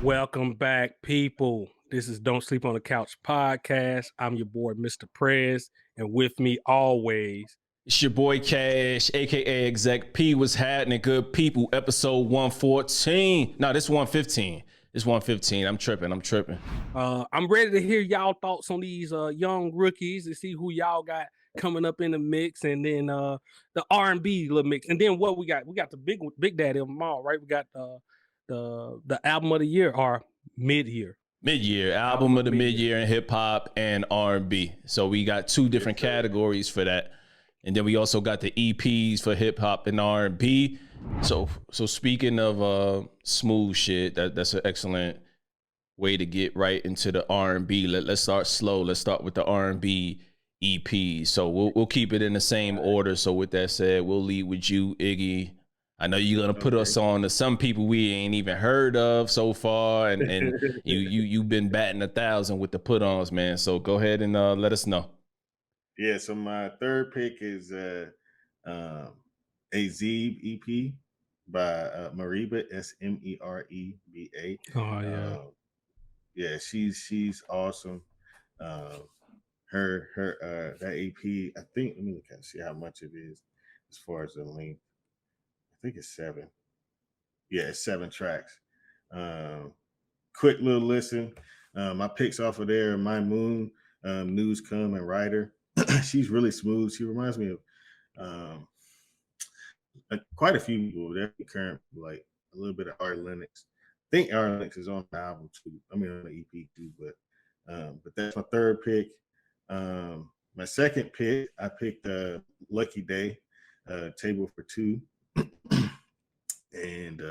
Welcome back, people. This is Don't Sleep on the Couch podcast. I'm your boy, Mr. Prez, and with me always, it's your boy Cash, aka Exec P. What's happening, good people? Episode 114. No, this is 115. It's 115. I'm tripping. I'm ready to hear y'all thoughts on these young rookies and see who y'all got coming up in the mix, and then the R&B little mix, and then what we got the big daddy of them all, right? We got the album of the year or mid-year album of the mid-year in hip-hop and R&B. So we got two different categories for that. And then we also got the EPs for hip-hop and R&B. So speaking of smooth shit, that's an excellent way to get right into the R&B. Let's start slow. Let's start with the R&B EPs. So we'll keep it in the same order. So with that said, we'll lead with you, Iggy. I know you're gonna put us on to some people we ain't even heard of so far, and you've been batting 1,000 with the put-ons, man. So go ahead and let us know. Yeah, so my third pick is a Z EP by Mereba, S-M-E-R-E-B-A. Oh yeah, yeah, she's awesome. Her that EP, I think. Let me look and see how much it is as far as the length. I think it's 7. Yeah, it's 7 tracks. Quick little listen. My picks off of there: My Moon, News Come, and Ryder. She's really smooth. She reminds me of quite a few people. They're current, like a little bit of R. Lennox. I think R. Lennox is on the album too. I mean on the EP too, but that's my third pick. My second pick, I picked Lucky Day, Table for Two. And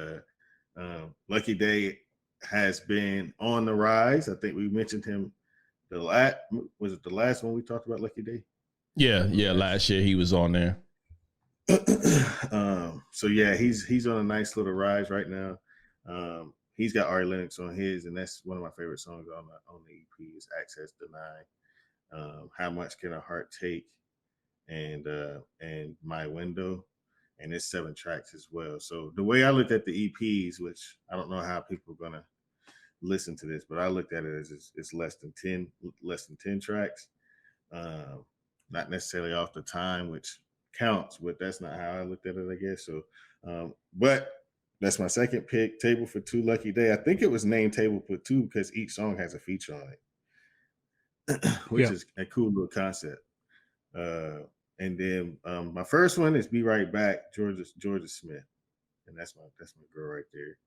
Lucky Day has been on the rise. I think we mentioned him was it the last one we talked about Lucky Day? Yeah, last year he was on there. So yeah, he's on a nice little rise right now. He's got Ari Lennox on his, and that's one of my favorite songs on the EP is Access Denied. How Much Can a Heart Take, and My Window. And it's 7 tracks as well. So the way I looked at the EPs, which I don't know how people are gonna listen to this, but I looked at it as it's less than 10 tracks. Not necessarily off the time, which counts, but that's not how I looked at it, I guess. So, but that's my second pick, Table for Two, Lucky Day. I think it was named Table for Two because each song has a feature on it, which is a cool little concept. And then my first one is Be Right Back, Georgia Smith, and that's my girl right there.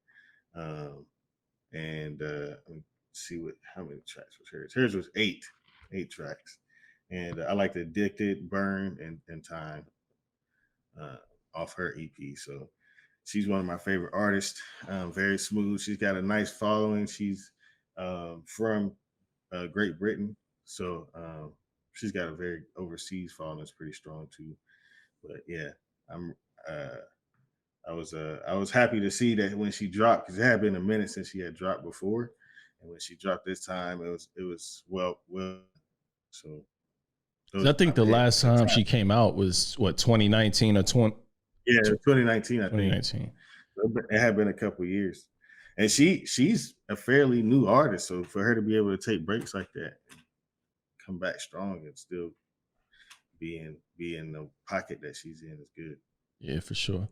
And let me see how many tracks was hers. Hers was 8 tracks, and I like Addicted, Burn, and Time off her EP. So she's one of my favorite artists. Very smooth. She's got a nice following. She's from Great Britain, so. She's got a very overseas following that's pretty strong too. But yeah, I was happy to see that when she dropped, because it had been a minute since she had dropped before, and when she dropped this time, it was well. So I think the last time she came out was what, 2019 or 20. Yeah, 2019. I think 2019. It had been a couple of years, and she's a fairly new artist, so for her to be able to take breaks like that, come back strong and still be in the pocket that she's in is good. Yeah, for sure.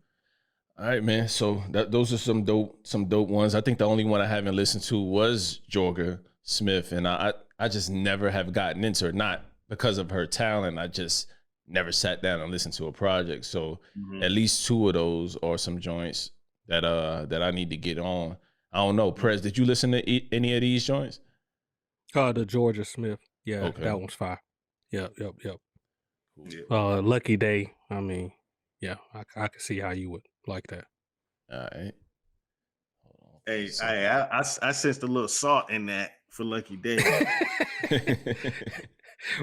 All right, man. So those are some dope ones. I think the only one I haven't listened to was Georgia Smith, and I just never have gotten into her. Not because of her talent, I just never sat down and listened to a project. So at least 2 of those are some joints that I need to get on. I don't know, Prez, did you listen to any of these joints? the Georgia Smith. Yeah, Okay. That one's fire. Yep. Yeah. Lucky Day. I mean, yeah, I can see how you would like that. All right. Hey, I sensed a little salt in that for Lucky Day.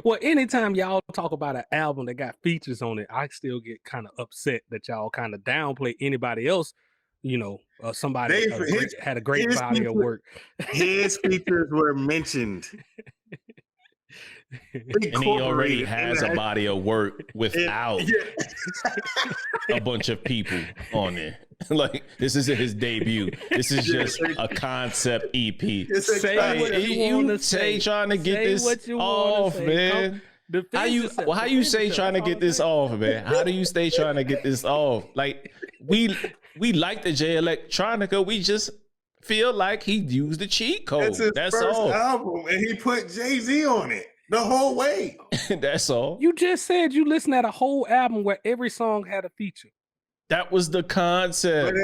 Well, anytime y'all talk about an album that got features on it, I still get kind of upset that y'all kind of downplay anybody else. Somebody had a great body of work. His features were mentioned. And he already has a body of work without a bunch of people on there. Like, this isn't his debut. This is just a concept EP. Say what you want to say. Trying to get this off, man. How you say trying to get this off, man? How do you stay trying to get this off? Like, we like the J Electronica. We just feel like he used the cheat code. That's his first album, and he put Jay-Z on it the whole way. That's all. You just said you listened at a whole album where every song had a feature. That was the concept.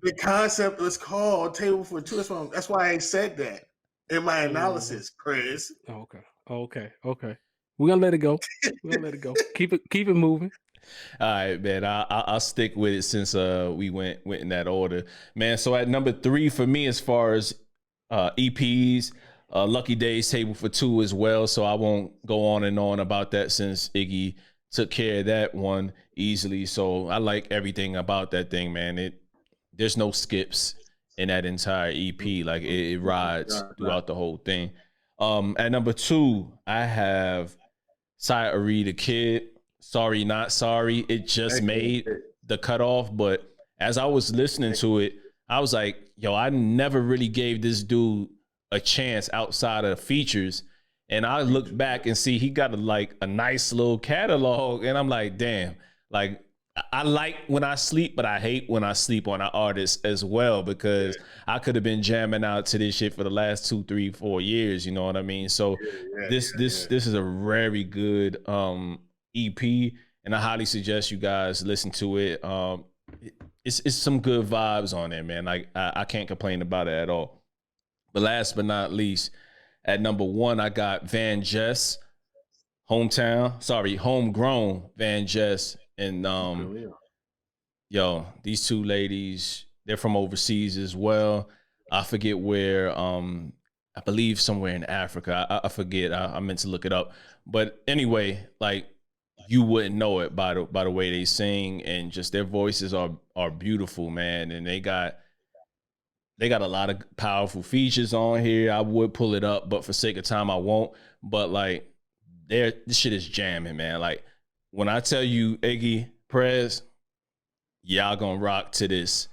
The concept was called Table for Two. That's why I said that in my analysis, Chris. Okay. We're gonna let it go. Keep it moving. All right, man. I'll stick with it since we went in that order, man. So at number 3 for me, as far as EPs, Lucky Days, Table for Two as well. So I won't go on and on about that since Iggy took care of that one easily. So I like everything about that thing, man. There's no skips in that entire EP. Like it rides throughout the whole thing. At number 2, I have h.e.r, the Kid. Sorry Not Sorry. It just made the cutoff, but as I was listening to it, I was like, yo, I never really gave this dude a chance outside of features. And I look back and see he got a nice little catalog, and I'm like, damn, like I like When I Sleep, but I hate when I sleep on an artist as well, because I could have been jamming out to this shit for the last 2, 3, 4 years. You know what I mean? So this is a very good EP, and I highly suggest you guys listen to it. It's some good vibes on there, man. Like I can't complain about it at all. But last but not least, at number 1, I got Van Jess, Homegrown Van Jess. And yo, these two ladies, they're from overseas as well. I forget where, I believe somewhere in Africa. I forget. I meant to look it up. But anyway, like, you wouldn't know it by the way they sing, and just their voices are beautiful, man. And they got a lot of powerful features on here. I would pull it up, but for sake of time, I won't. But like, this shit is jamming, man. Like, when I tell you, Iggy, Prez, y'all gonna rock to this.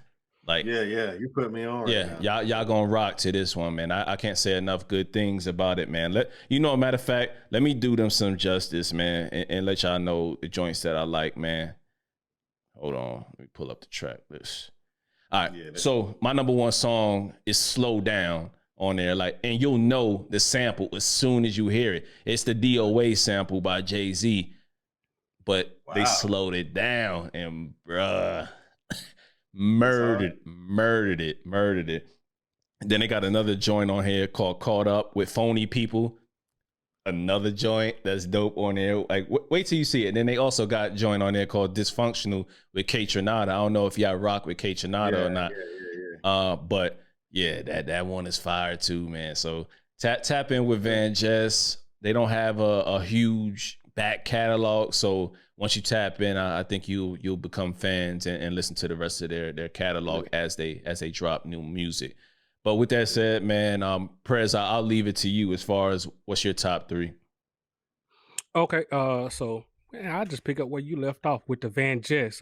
Like, yeah, you put me on. Yeah, right y'all gonna rock to this one, man. I can't say enough good things about it, man. Matter of fact, let me do them some justice, man, and let y'all know the joints that I like, man. Hold on, let me pull up the track list. All right, so my number 1 song is Slow Down on there, like, and you'll know the sample as soon as you hear it. It's the DOA sample by Jay-Z, but they slowed it down, and bruh, murdered it. Then they got another joint on here called Caught Up with Phony People. Another joint that's dope on there. Like, wait till you see it. And then they also got a joint on there called Dysfunctional with K-Tronada. I don't know if y'all rock with K-Tronada or not. But yeah, that one is fire too, man. So tap in with Van Jess. They don't have a huge back catalog, so once you tap in, I think you'll become fans and listen to the rest of their catalog as they drop new music. But with that said, man, Prez, I'll leave it to you as far as what's your top 3. Okay, so man, I'll just pick up where you left off with the Van Jess.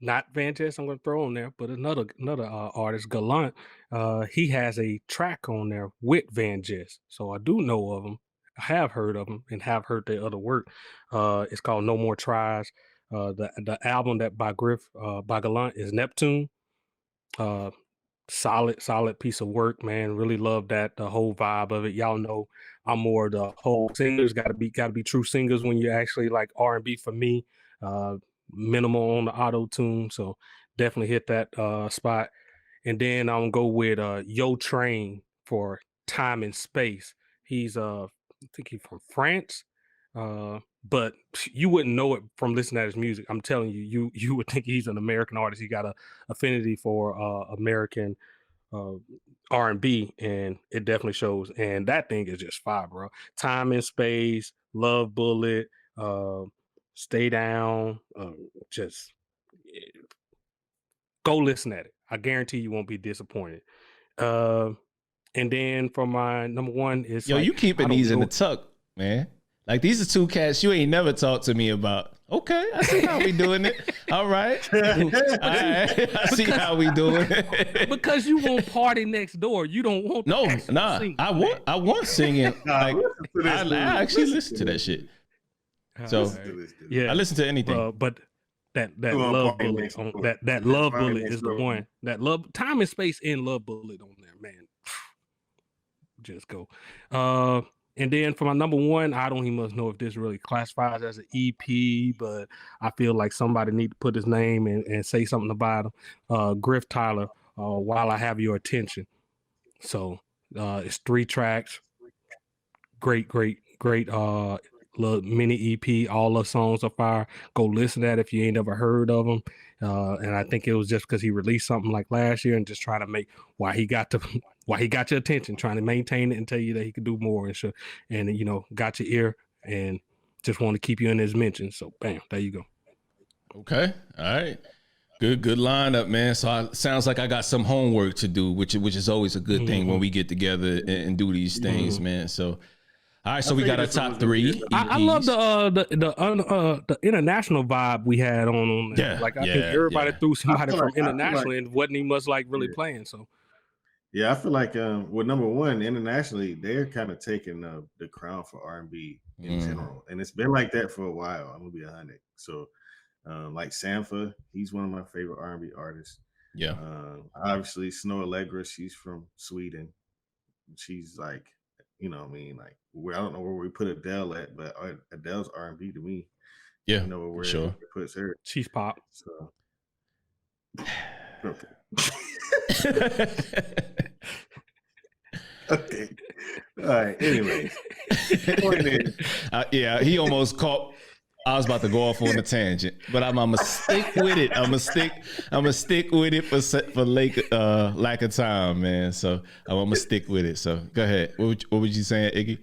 Not Van Jess, I'm gonna throw on there, but another artist, Gallant. He has a track on there with Van Jess, so I do know of him. I have heard of him and have heard their other work. It's called No More Tries. The album that by Gallant is Neptune. Solid piece of work, man. Really love that, the whole vibe of it. Y'all know I'm more the whole singers. Gotta be true singers when you actually like R&B for me. Minimal on the auto tune, so definitely hit that spot. And then I'm gonna go with Yo Train for Time and Space. He's I think he's from France. But you wouldn't know it from listening to his music. I'm telling you, you would think he's an American artist. He got a affinity for American R&B, and it definitely shows. And that thing is just fire, bro. Time and Space, Love Bullet, Stay Down, just go listen at it. I guarantee you won't be disappointed. And then for my number 1 is you keeping these in the tuck, man. Like, these are 2 cats you ain't never talked to me about. Okay, I see how we doing it. All right. All right. I see how we doing it. Because you want Party Next Door. You don't want singing, I want singing. Like I actually listen to that shit. So yeah, I listen to anything. but that love bullet on that love bullet is the one. That love time and space and love bullet on there, man. Just go. And then for my number one, I don't even must know if this really classifies as an EP, but I feel like somebody need to put his name and say something about him. Griff Tyler, While I Have Your Attention. So it's 3 tracks. Great little mini EP. All the songs are fire. Go listen to that if you ain't ever heard of them. And I think it was just because he released something like last year and just trying to make why he got your attention, trying to maintain it and tell you that he could do more and shit. And you know, got your ear and just want to keep you in his mention. So bam, there you go. Okay. All right. Good lineup, man. So sounds like I got some homework to do, which is always a good thing when we get together and do these things, man. So all right, so we got our top 3. I love the international vibe we had on there. Like I think everybody threw somebody from international and wasn't even much like really playing. So yeah, I feel like well, number one, internationally, they're kind of taking the crown for R&B in general, and it's been like that for a while. I'm gonna be 100. So like Sampha, he's one of my favorite R&B artists. Yeah. Obviously, Snow Allegra, she's from Sweden. She's like, you know what I mean? Like, I don't know where we put Adele at, but Adele's R&B to me. Yeah, you know where sure. it puts her. She's pop. So, okay. Okay. All right. Anyway. Yeah, he almost caught. I was about to go off on a tangent, but I'm gonna stick with it. I'm gonna stick with it for lack of time, man. So I'm gonna stick with it. So go ahead. What was you saying, Iggy?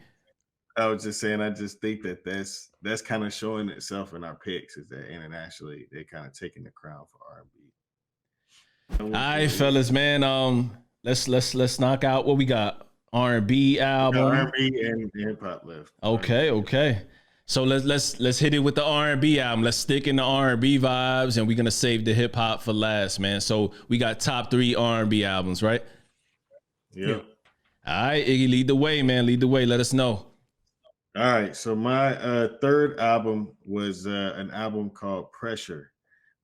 I was just saying. I just think that that's kind of showing itself in our picks. Is that internationally they're kind of taking the crown for R&B. All right, fellas, man. Let's knock out what we got. R&B album. R&B and hip hop left. Okay. So let's hit it with the R&B album. Let's stick in the R&B vibes, and we're gonna save the hip hop for last, man. So we got top 3 R&B albums, right? Yeah. All right, Iggy, lead the way, man. Lead the way. Let us know. All right. So my third album was an album called Pressure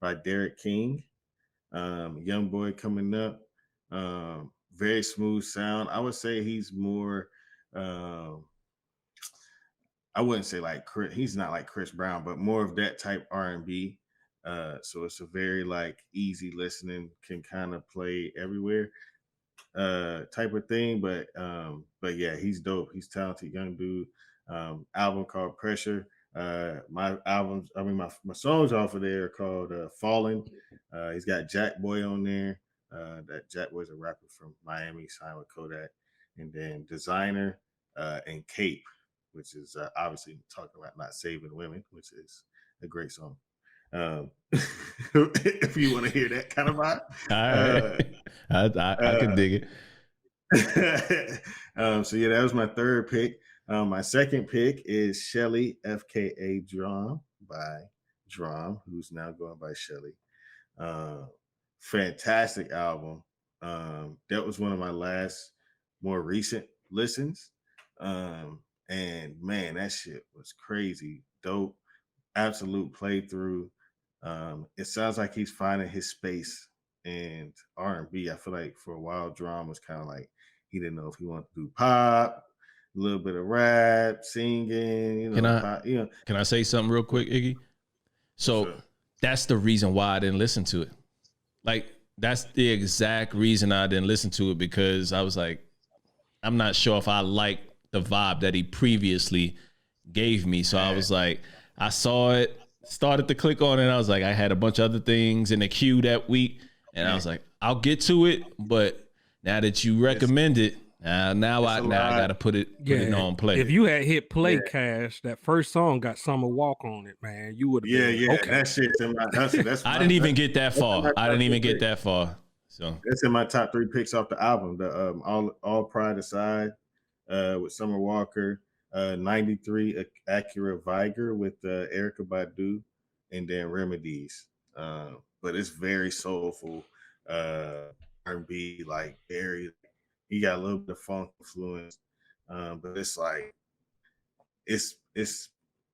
by Derek King. Young boy coming up. Very smooth sound. I would say he's more. I wouldn't say like he's not like Chris Brown, but more of that type R&B. So it's a very like easy listening, can kind of play everywhere type of thing. But yeah, he's dope. He's talented, young dude. Album called Pressure. My songs off of there are called Fallen. He's got Jack Boy on there. That Jack Boy's a rapper from Miami, signed with Kodak, and then Designer and Cape, which is obviously talking about not saving women, which is a great song. If you want to hear that kind of vibe. All right. I can dig it. So yeah, that was my third pick. My second pick is Shelly, FKA D.R.A.M by D.R.A.M, who's now going by Shelly. Fantastic album. That was one of my last more recent listens. And man, that shit was crazy. Dope. Absolute playthrough. It sounds like he's finding his space in R&B. I feel like for a while, D.R.A.M was kind of like, he didn't know if he wanted to do pop, a little bit of rap, singing, Can I say something real quick, Iggy? So sure. That's the reason why I didn't listen to it. Like, that's the exact reason I didn't listen to it, because I was like, I'm not sure if I like the vibe that he previously gave me. So I was like, I saw it, started to click on it, and I was like, I had a bunch of other things in the queue that week, and I was like, I'll get to it, but now that you recommend it, now I gotta put it on play. If you had hit play, Cash, that first song got Summer Walk on it, man. You would have been okay. That shit's in my hustle. I didn't even get that far. So that's in my top 3 picks off the album. The All Pride Aside with Summer Walker, 93 Acura Viger with Erykah Badu, and then Remedies. But it's very soulful, R&B, like very. He got a little bit of funk influence, but it's like it's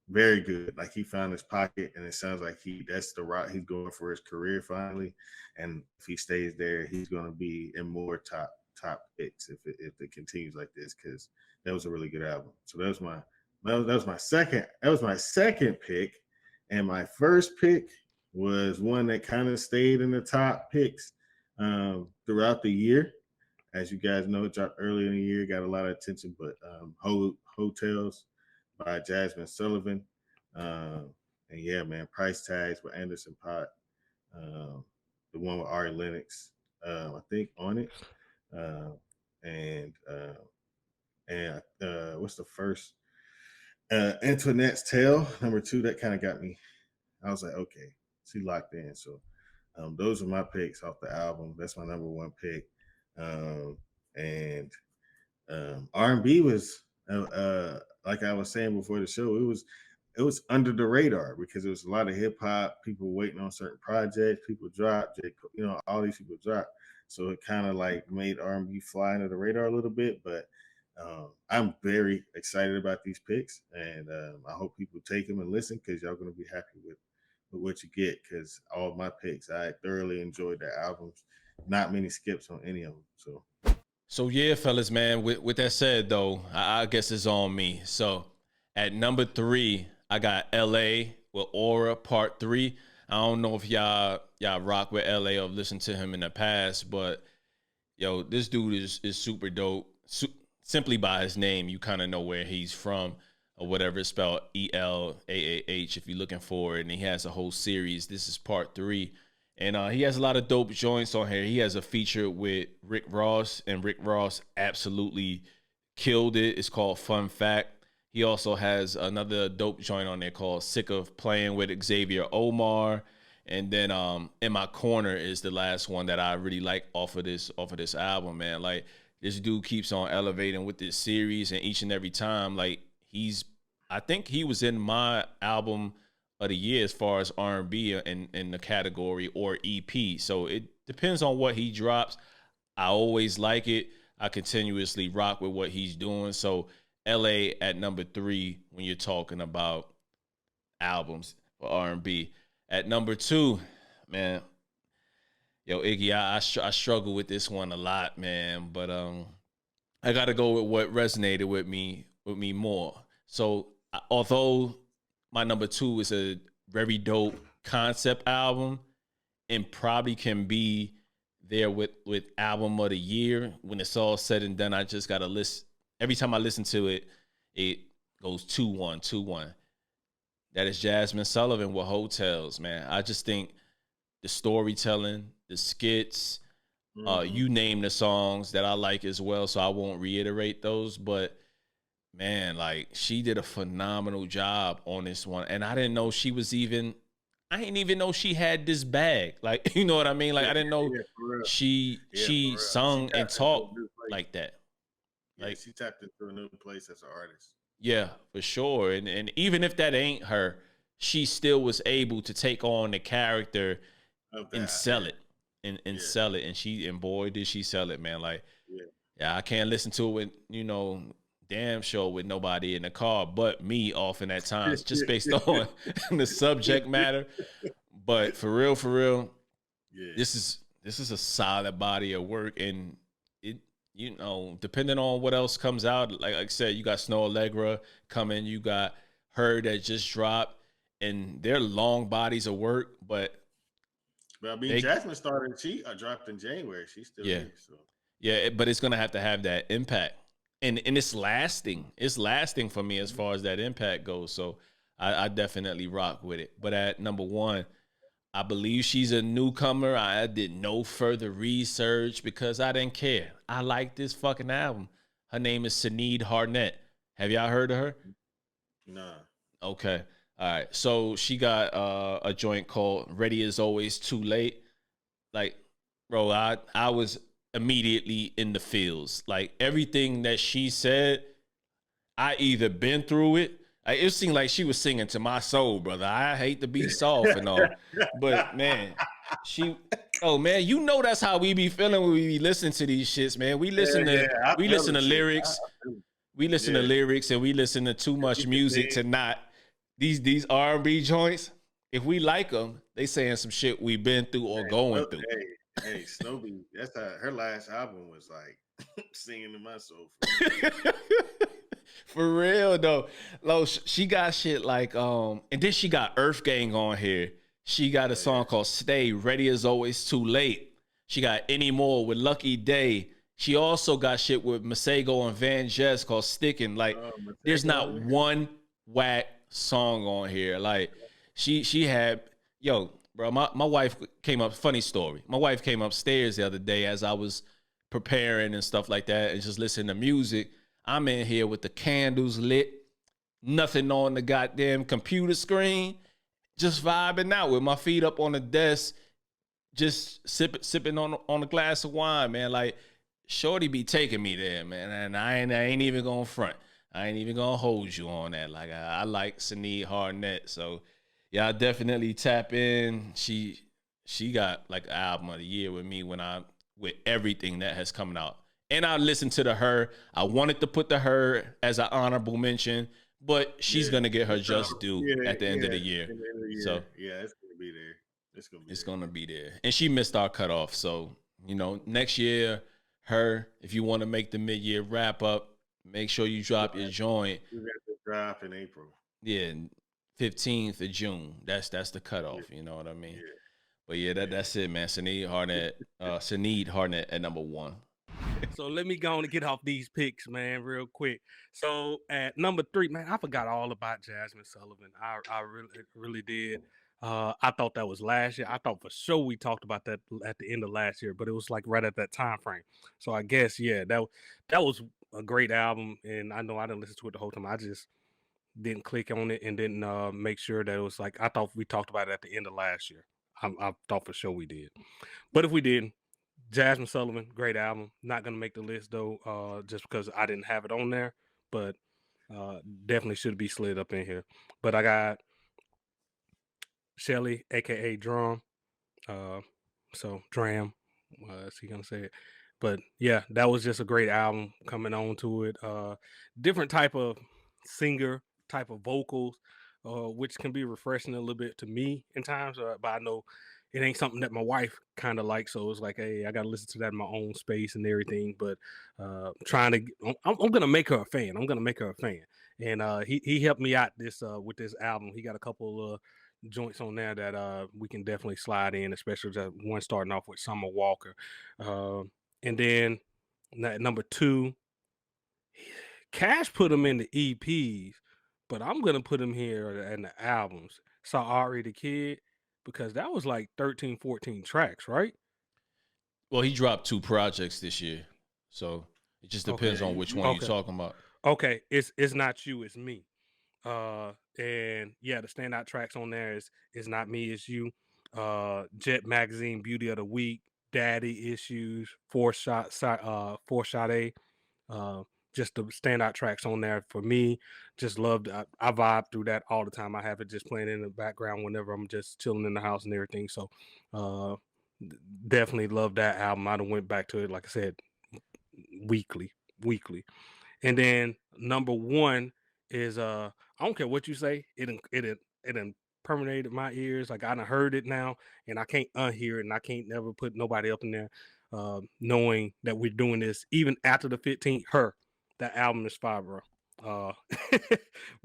very good. Like he found his pocket, and it sounds like that's the route he's going for his career finally. And if he stays there, he's going to be in more top picks if it continues like this, because that was a really good album. So that was my second pick, and my first pick was one that kind of stayed in the top picks throughout the year. As you guys know, it dropped early in the year, got a lot of attention, but Hotels by Jasmine Sullivan. And yeah, man, Price Tags with Anderson Pot. The one with Ari Lennox, I think, on it. And what's the first? Antoinette's Tale, number 2. That kind of got me. I was like, okay, she locked in. So those are my picks off the album. That's my number 1 pick. And R&B was like I was saying before the show, it was under the radar because there was a lot of hip hop people waiting on certain projects. People dropped, all these people dropped, so it kind of like made R&B fly under the radar a little bit. But I'm very excited about these picks, and I hope people take them and listen, because y'all gonna be happy with what you get. Because all of my picks, I thoroughly enjoyed the albums. Not many skips on any of them. So yeah, fellas, man. With that said, though, I guess it's on me. So at number 3, I got L.A. with Aura Part 3. I don't know if y'all rock with L.A. or listened to him in the past, but yo, this dude is super dope. Simply by his name, you kind of know where he's from or whatever. It's spelled Elaah if you're looking for it. And he has a whole series. This is Part 3. And he has a lot of dope joints on here. He has a feature with Rick Ross, and Rick Ross absolutely killed it. It's called Fun Fact. He also has another dope joint on there called Sick of Playing with Xavier Omar. And then In My Corner is the last one that I really like off of this album, man. Like, this dude keeps on elevating with this series, and each and every time, like, I think he was in my album of the year as far as R&B in the category or EP. So it depends on what he drops. I always like it. I continuously rock with what he's doing. So LA at number 3 when you're talking about albums for R&B. At number 2, man, yo, Iggy, I struggle with this one a lot, man. But I got to go with what resonated with me more. So although my number 2 is a very dope concept album and probably can be there with album of the year, when it's all said and done, I just got to list. Every time I listen to it, it goes 2-1, 2-1. That is Jasmine Sullivan with Hotels, man. I just think the storytelling, the skits, you name the songs that I like as well, so I won't reiterate those, but man, like, she did a phenomenal job on this one. And I didn't know I didn't even know she had this bag. Like, you know what I mean? Like, I didn't know she sung and talked like that. Yeah, like, she tapped into a new place as an artist. Yeah, for sure. And even if that ain't her, she still was able to take on the character and sell it. And sell it. And boy, did she sell it, man. Like, yeah, I can't listen to it with, damn show with nobody in the car but me often at times, just based on the subject matter. But for real, this is a solid body of work, and it, depending on what else comes out, like I said, you got Snow Allegra coming, you got her that just dropped, and they're long bodies of work. But I mean, Jasmine started, she dropped in January. She's still here, so yeah, but it's gonna have to have that impact. And it's lasting. It's lasting for me as far as that impact goes. So I definitely rock with it. But at number 1, I believe she's a newcomer. I did no further research because I didn't care. I like this fucking album. Her name is Sinead Harnett. Have y'all heard of her? Nah. Okay. All right. So she got a joint called Ready As Always Too Late. Like, bro, I was immediately in the feels. Like, everything that she said, I either been through it, It seemed like she was singing to my soul, brother. I hate to be soft and all, but man, oh man, you know that's how we be feeling when we be listening to these shits, man. We listen to lyrics, we listen to lyrics, and we listen to too much music to not these R&B joints. If we like them, they saying some shit we've been through or going through. Hey, Snowbee, that's how her last album was like singing to my soul. For real though. Lo, she got shit like and then she got Earth Gang on here. She got a song called Stay, Ready As Always Too Late. She got Any More with Lucky Day. She also got shit with Masego and Van Jess called Stickin'. Like there's not one whack song on here. Like she had, yo, bro, my wife came up, funny story. My wife came upstairs the other day as I was preparing and stuff like that and just listening to music. I'm in here with the candles lit, nothing on the goddamn computer screen, just vibing out with my feet up on the desk, just sipping on a glass of wine, man. Like, shorty be taking me there, man. And I ain't even gonna front. I ain't even gonna hold you on that. Like, I like h.e.r. So, yeah, I definitely tap in. She got like an album of the year with me with everything that has come out. And I listened to her. I wanted to put her as an honorable mention, but she's gonna get her just due at the end of the year. So yeah, it's gonna be there. It's gonna be there. And she missed our cutoff. So, next year, if you want to make the mid-year wrap up, make sure you drop your joint. We got to drop in April. Yeah, 15th of June. That's the cutoff. You know what I mean? Yeah. But yeah, that's it, man. h.e.r. at number 1. So let me go on and get off these picks, man, real quick. So at number 3, man, I forgot all about Jazmine Sullivan. I really did. I thought that was last year. I thought for sure we talked about that at the end of last year, but it was like right at that time frame. So I guess that was a great album, and I know I didn't listen to it the whole time. I just didn't click on it and didn't make sure that it was like I thought we talked about it at the end of last year. I thought for sure we did, but if we didn't. Jazmine Sullivan, great album. Not gonna make the list though, just because I didn't have it on there, but definitely should be slid up in here. But I got Shelly, aka Drum. So D.R.A.M. Is he gonna say it? But yeah, that was just a great album coming on to it. Different type of singer, type of vocals, which can be refreshing a little bit to me in times. But I know it ain't something that my wife kind of likes, so it's like, hey, I gotta listen to that in my own space and everything. But I'm gonna make her a fan. I'm gonna make her a fan, and he helped me out with this album. He got a couple joints on there that we can definitely slide in, especially that one starting off with Summer Walker, and then number 2, Cash put him in the EPs, but I'm gonna put him here in the albums. Sorry the Kid, because that was like 13, 14 tracks, right? Well, he dropped 2 projects this year, so it just depends on which one you're talking about. Okay, it's Not You, It's Me. And yeah, the standout tracks on there is Not Me, It's You. Jet Magazine, Beauty of the Week, Daddy Issues, Four Shot A. Just the standout tracks on there for me. Just loved. I vibe through that all the time. I have it just playing in the background whenever I'm just chilling in the house and everything. So, definitely love that album. I done went back to it, like I said, weekly. And then number 1 is I don't care what you say. It permeated my ears. Like I done heard it now, and I can't unhear it, and I can't never put nobody up in there, knowing that we're doing this even after the 15th. H.e.r. That album is fire, bro. I'll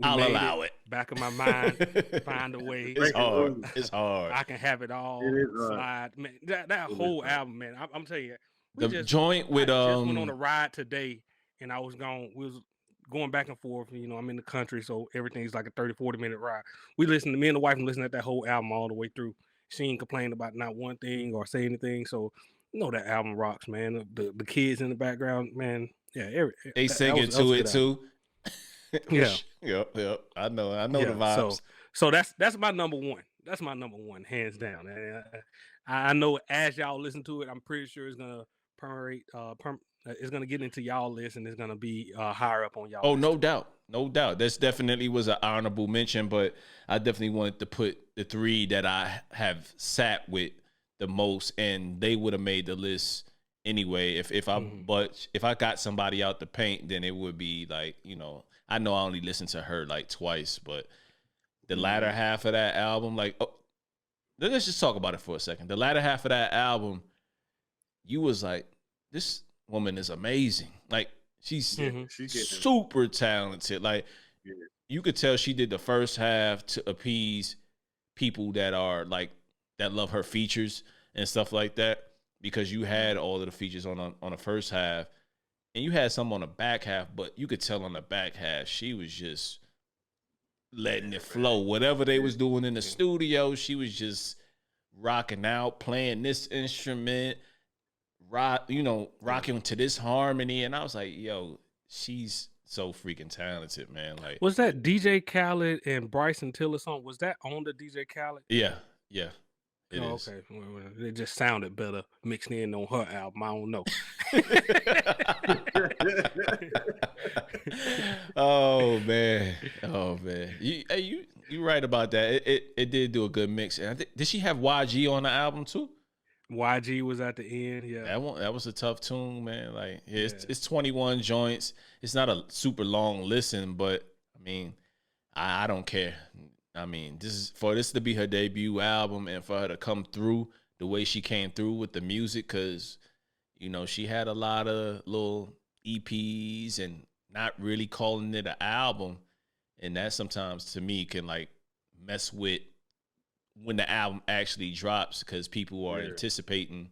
allow it. Back of my mind, find a way. It's hard. I can have it all. Slide, man. That whole album, man. I'm telling you, the joint with I just went on a ride today, and we was going back and forth. I'm in the country, so everything's like a 30-40 minute ride. Me and the wife listened to that whole album all the way through. She ain't complained about not one thing or say anything. So that album rocks, man. The kids in the background, man. Yeah, they singing to it too. Yeah. Yep. I know the vibes. So that's my number 1. That's my number 1, hands down. And I know as y'all listen to it, I'm pretty sure it's gonna permeate. It's gonna get into y'all list, and it's gonna be higher up on y'all. Oh, list. no doubt. no doubt. This definitely was an honorable mention, but I definitely wanted to put the 3 that I have sat with the most, and they would have made the list anyway. If I got somebody out the paint, then it would be like, you know, I know I only listened to her like twice, but the latter half of that album, like, let's just talk about it for a second. The latter half of that album, you was like, this woman is amazing. Like, she's super talented. Like, you could tell she did the first half to appease people that are like, that love her features and stuff like that, because you had all of the features on the first half, and you had some on the back half, but you could tell on the back half she was just letting it flow. Whatever they was doing in the studio, she was just rocking out, playing this instrument, rocking to this harmony. And I was like, yo, she's so freaking talented, man. Like, was that DJ Khaled and Bryson Tiller song? Was that on the DJ Khaled? Yeah. It is. Okay. Well, it just sounded better mixed in on her album. I don't know. Oh man. You right about that. It did do a good mix. And did she have YG on the album too? YG was at the end. Yeah, that was a tough tune, man. Like, it's 21 joints. It's not a super long listen, but I mean, I don't care. I mean, this to be her debut album, and for her to come through the way she came through with the music, because, you know, she had a lot of little EPs and not really calling it an album, and that sometimes to me can like mess with when the album actually drops, because people are anticipating,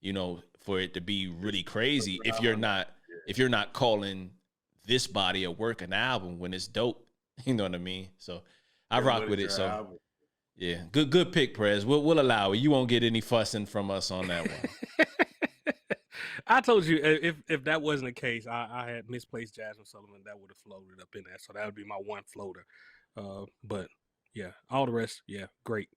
you know, for it to be really crazy if you're not calling this body of work an album when it's dope. You know what I mean? So I rock with it. So album. Yeah, good pick, Prez. We'll allow it. You won't get any fussing from us on that one. I told you, if that wasn't the case, I had misplaced Jasmine Sullivan. That would have floated up in there. So that would be my one floater. But yeah, all the rest, yeah, great.